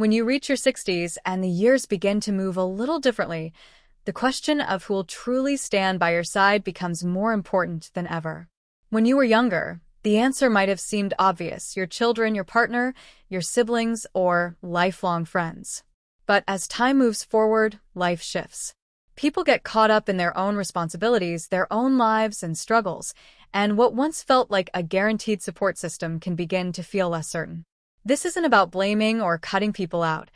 When you reach your 60s and the years begin to move a little differently, the question of who will truly stand by your side becomes more important than ever. When you were younger, the answer might have seemed obvious: your children, your partner, your siblings, or lifelong friends. But as time moves forward, life shifts. People get caught up in their own responsibilities, their own lives and struggles, and what once felt like a guaranteed support system can begin to feel less certain. This isn't about blaming or cutting people out.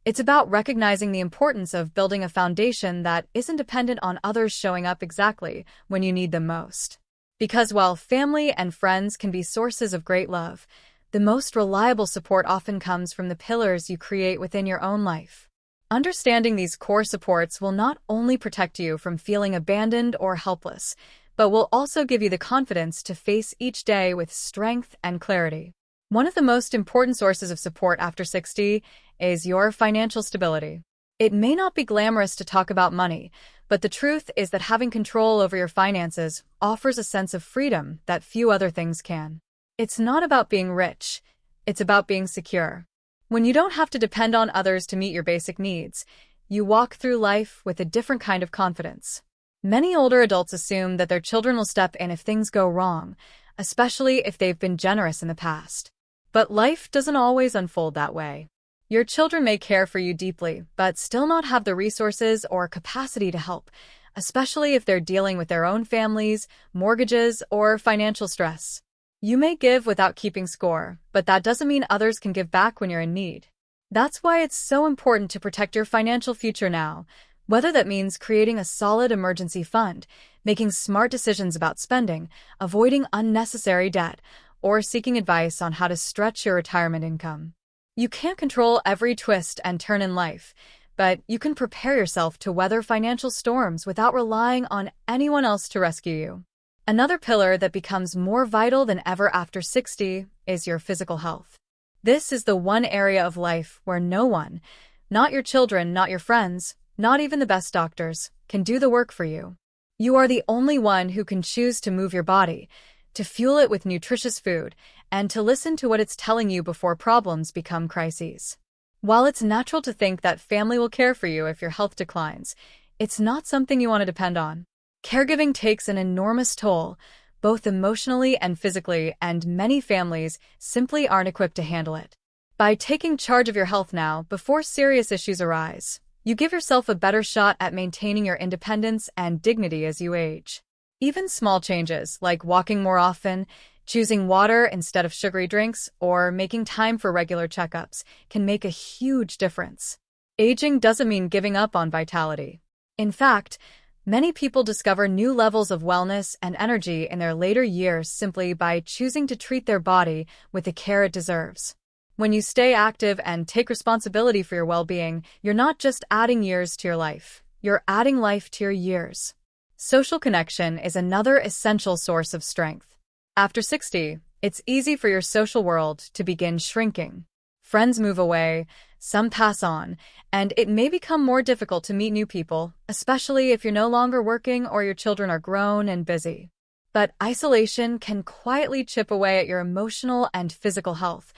It's about recognizing the importance of building a foundation that isn't dependent on others showing up exactly when you need them most. Because while family and friends can be sources of great love, the most reliable support often comes from the pillars you create within your own life. Understanding these core supports will not only protect you from feeling abandoned or helpless, but will also give you the confidence to face each day with strength and clarity. One of the most important sources of support after 60 is your financial stability. It may not be glamorous to talk about money, but the truth is that having control over your finances offers a sense of freedom that few other things can. It's not about being rich, it's about being secure. When you don't have to depend on others to meet your basic needs, you walk through life with a different kind of confidence. Many older adults assume that their children will step in if things go wrong, especially if they've been generous in the past. But life doesn't always unfold that way. Your children may care for you deeply, but still not have the resources or capacity to help, especially if they're dealing with their own families, mortgages, or financial stress. You may give without keeping score, but that doesn't mean others can give back when you're in need. That's why it's so important to protect your financial future now, whether that means creating a solid emergency fund, making smart decisions about spending, avoiding unnecessary debt, or seeking advice on how to stretch your retirement income. You can't control every twist and turn in life, but you can prepare yourself to weather financial storms without relying on anyone else to rescue you. Another pillar that becomes more vital than ever after 60 is your physical health. This is the one area of life where no one, not your children, not your friends, not even the best doctors, can do the work for you. You are the only one who can choose to move your body, to fuel it with nutritious food, and to listen to what it's telling you before problems become crises. While it's natural to think that family will care for you if your health declines, it's not something you want to depend on. Caregiving takes an enormous toll, both emotionally and physically, and many families simply aren't equipped to handle it. By taking charge of your health now, before serious issues arise, you give yourself a better shot at maintaining your independence and dignity as you age. Even small changes, like walking more often, choosing water instead of sugary drinks, or making time for regular checkups, can make a huge difference. Aging doesn't mean giving up on vitality. In fact, many people discover new levels of wellness and energy in their later years simply by choosing to treat their body with the care it deserves. When you stay active and take responsibility for your well-being, you're not just adding years to your life, you're adding life to your years. Social connection is another essential source of strength. After 60, it's easy for your social world to begin shrinking. Friends move away, some pass on, and it may become more difficult to meet new people, especially if you're no longer working or your children are grown and busy. But isolation can quietly chip away at your emotional and physical health,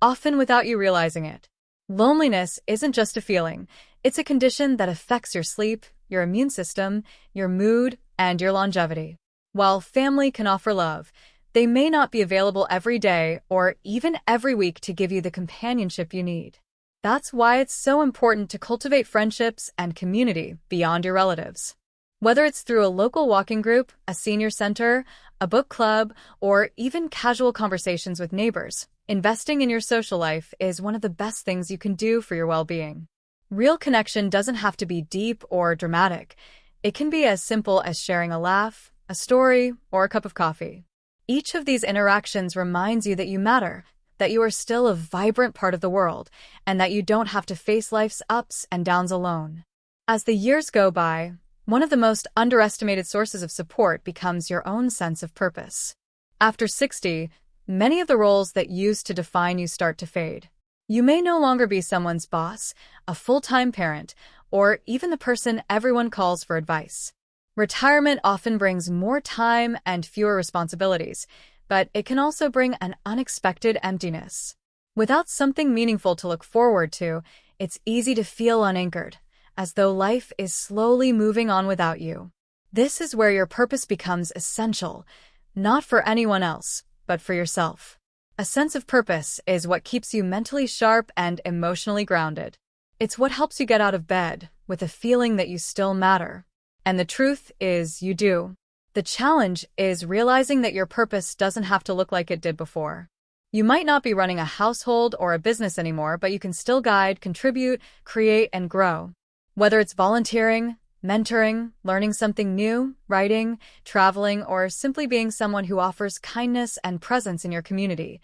often without you realizing it. Loneliness isn't just a feeling, it's a condition that affects your sleep, your immune system, your mood, and your longevity. While family can offer love, they may not be available every day or even every week to give you the companionship you need. That's why it's so important to cultivate friendships and community beyond your relatives. Whether it's through a local walking group, a senior center, a book club, or even casual conversations with neighbors, investing in your social life is one of the best things you can do for your well-being. Real connection doesn't have to be deep or dramatic. It can be as simple as sharing a laugh, a story, or a cup of coffee. Each of these interactions reminds you that you matter, that you are still a vibrant part of the world, and that you don't have to face life's ups and downs alone. As the years go by, one of the most underestimated sources of support becomes your own sense of purpose. After 60, many of the roles that used to define you start to fade. You may no longer be someone's boss, a full-time parent, or even the person everyone calls for advice. Retirement often brings more time and fewer responsibilities, but it can also bring an unexpected emptiness. Without something meaningful to look forward to, it's easy to feel unanchored, as though life is slowly moving on without you. This is where your purpose becomes essential, not for anyone else, but for yourself. A sense of purpose is what keeps you mentally sharp and emotionally grounded. It's what helps you get out of bed with a feeling that you still matter. And the truth is, you do. The challenge is realizing that your purpose doesn't have to look like it did before. You might not be running a household or a business anymore, but you can still guide, contribute, create, and grow. Whether it's volunteering, mentoring, learning something new, writing, traveling, or simply being someone who offers kindness and presence in your community,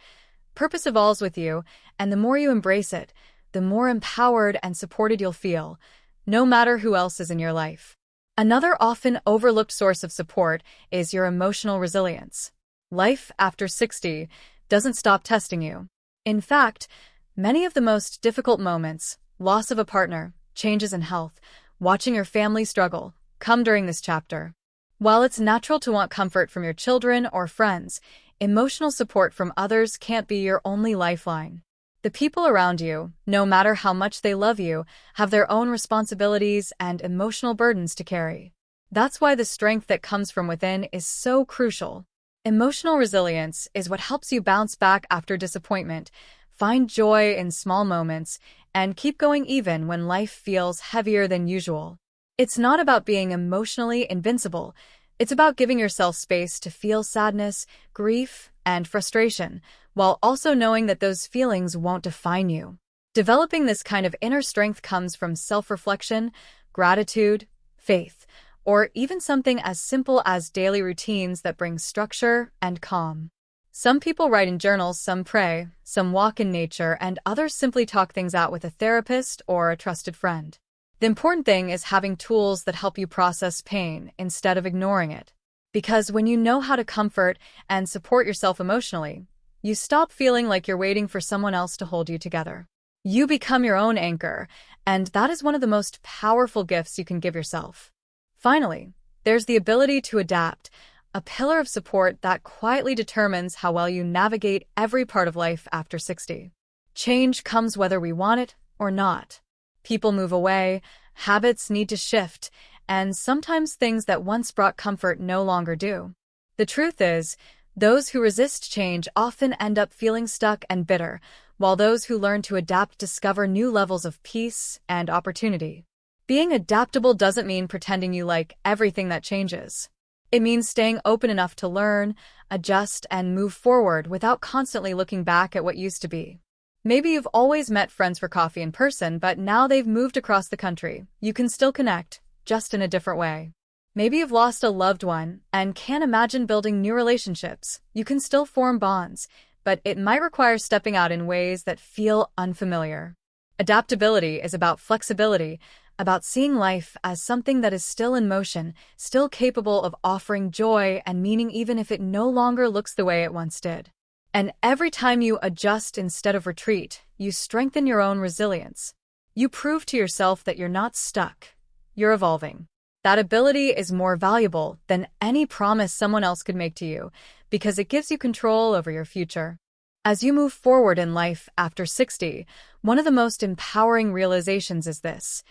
purpose evolves with you, and the more you embrace it, the more empowered and supported you'll feel, no matter who else is in your life. Another often overlooked source of support is your emotional resilience. Life after 60 doesn't stop testing you. In fact, many of the most difficult moments, loss of a partner, changes in health, watching your family struggle, come during this chapter. While it's natural to want comfort from your children or friends, emotional support from others can't be your only lifeline. The people around you, no matter how much they love you, have their own responsibilities and emotional burdens to carry. That's why the strength that comes from within is so crucial. Emotional resilience is what helps you bounce back after disappointment, find joy in small moments, and keep going even when life feels heavier than usual. It's not about being emotionally invincible. It's about giving yourself space to feel sadness, grief, and frustration, while also knowing that those feelings won't define you. Developing this kind of inner strength comes from self-reflection, gratitude, faith, or even something as simple as daily routines that bring structure and calm. Some people write in journals, some pray, some walk in nature, and others simply talk things out with a therapist or a trusted friend. The important thing is having tools that help you process pain instead of ignoring it. Because when you know how to comfort and support yourself emotionally, you stop feeling like you're waiting for someone else to hold you together. You become your own anchor, and that is one of the most powerful gifts you can give yourself. Finally, there's the ability to adapt, a pillar of support that quietly determines how well you navigate every part of life after 60. Change comes whether we want it or not. People move away, habits need to shift, and sometimes things that once brought comfort no longer do. The truth is, those who resist change often end up feeling stuck and bitter, while those who learn to adapt discover new levels of peace and opportunity. Being adaptable doesn't mean pretending you like everything that changes. It means staying open enough to learn, adjust, and move forward without constantly looking back at what used to be. Maybe you've always met friends for coffee in person, but now they've moved across the country. You can still connect, just in a different way. Maybe you've lost a loved one and can't imagine building new relationships. You can still form bonds, but it might require stepping out in ways that feel unfamiliar. Adaptability is about flexibility, about seeing life as something that is still in motion, still capable of offering joy and meaning even if it no longer looks the way it once did. And every time you adjust instead of retreat, you strengthen your own resilience. You prove to yourself that you're not stuck. You're evolving. That ability is more valuable than any promise someone else could make to you, because it gives you control over your future. As you move forward in life after 60, one of the most empowering realizations is this: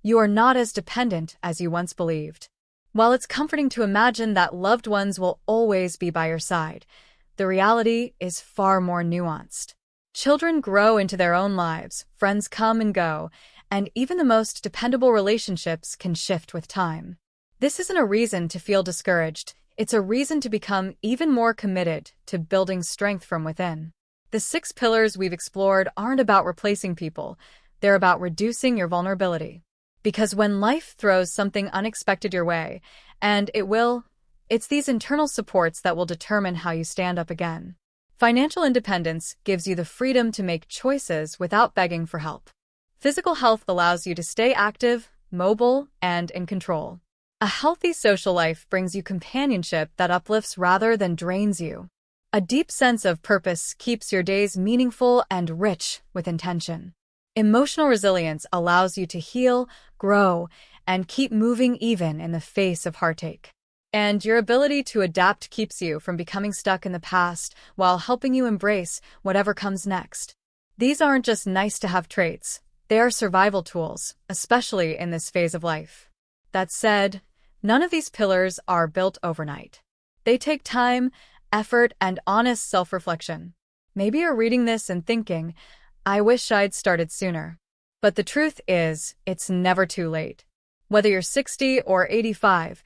you are not as dependent as you once believed. While it's comforting to imagine that loved ones will always be by your side, the reality is far more nuanced. Children grow into their own lives, friends come and go, and even the most dependable relationships can shift with time. This isn't a reason to feel discouraged. It's a reason to become even more committed to building strength from within. The 6 pillars we've explored aren't about replacing people. They're about reducing your vulnerability. Because when life throws something unexpected your way, and it will, it's these internal supports that will determine how you stand up again. Financial independence gives you the freedom to make choices without begging for help. Physical health allows you to stay active, mobile, and in control. A healthy social life brings you companionship that uplifts rather than drains you. A deep sense of purpose keeps your days meaningful and rich with intention. Emotional resilience allows you to heal, grow, and keep moving even in the face of heartache. And your ability to adapt keeps you from becoming stuck in the past while helping you embrace whatever comes next. These aren't just nice-to-have traits. They are survival tools, especially in this phase of life. That said, none of these pillars are built overnight. They take time, effort, and honest self-reflection. Maybe you're reading this and thinking, I wish I'd started sooner. But the truth is, it's never too late. Whether you're 60 or 85,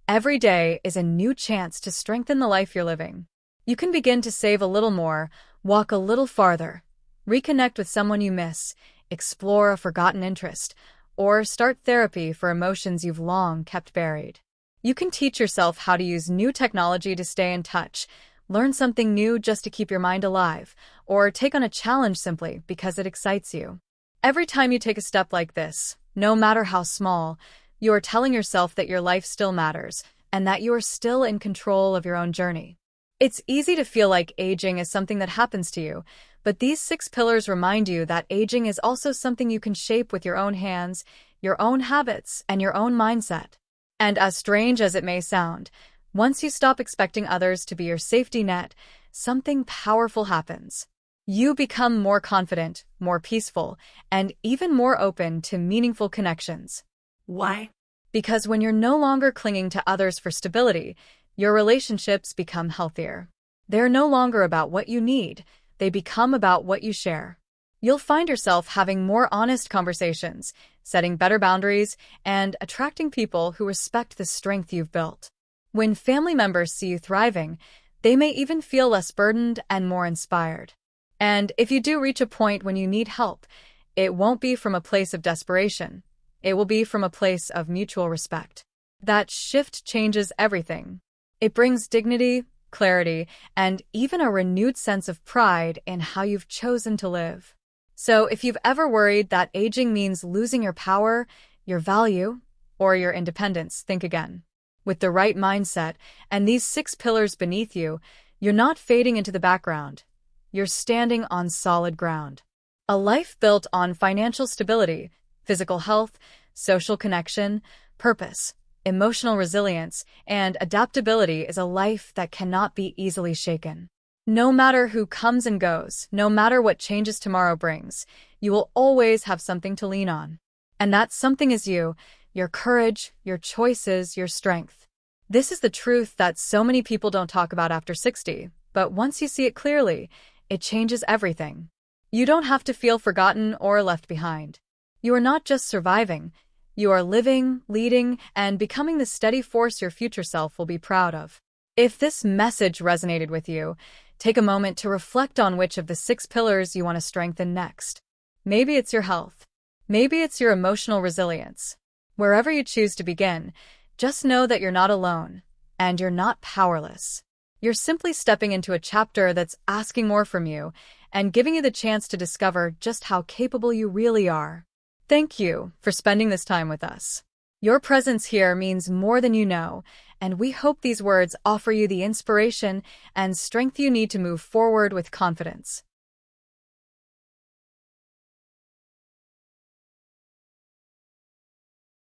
every day is a new chance to strengthen the life you're living. You can begin to save a little more, walk a little farther, reconnect with someone you miss, explore a forgotten interest, or start therapy for emotions you've long kept buried. You can teach yourself how to use new technology to stay in touch, learn something new just to keep your mind alive, or take on a challenge simply because it excites you. Every time you take a step like this, no matter how small, you are telling yourself that your life still matters and that you are still in control of your own journey. It's easy to feel like aging is something that happens to you, but these 6 pillars remind you that aging is also something you can shape with your own hands, your own habits, and your own mindset. And as strange as it may sound, once you stop expecting others to be your safety net, something powerful happens. You become more confident, more peaceful, and even more open to meaningful connections. Why? Because when you're no longer clinging to others for stability, your relationships become healthier. They're no longer about what you need, they become about what you share. You'll find yourself having more honest conversations, setting better boundaries, and attracting people who respect the strength you've built. When family members see you thriving, they may even feel less burdened and more inspired. And if you do reach a point when you need help, it won't be from a place of desperation. It will be from a place of mutual respect. That shift changes everything. It brings dignity, clarity, and even a renewed sense of pride in how you've chosen to live. So if you've ever worried that aging means losing your power, your value, or your independence, think again. With the right mindset and these 6 pillars beneath you, you're not fading into the background. You're standing on solid ground. A life built on financial stability, physical health, social connection, purpose, emotional resilience, and adaptability is a life that cannot be easily shaken. No matter who comes and goes, no matter what changes tomorrow brings, you will always have something to lean on. And that something is you, your courage, your choices, your strength. This is the truth that so many people don't talk about after 60, but once you see it clearly, it changes everything. You don't have to feel forgotten or left behind. You are not just surviving, you are living, leading, and becoming the steady force your future self will be proud of. If this message resonated with you, take a moment to reflect on which of the 6 pillars you want to strengthen next. Maybe it's your health. Maybe it's your emotional resilience. Wherever you choose to begin, just know that you're not alone, and you're not powerless. You're simply stepping into a chapter that's asking more from you and giving you the chance to discover just how capable you really are. Thank you for spending this time with us. Your presence here means more than you know, and we hope these words offer you the inspiration and strength you need to move forward with confidence.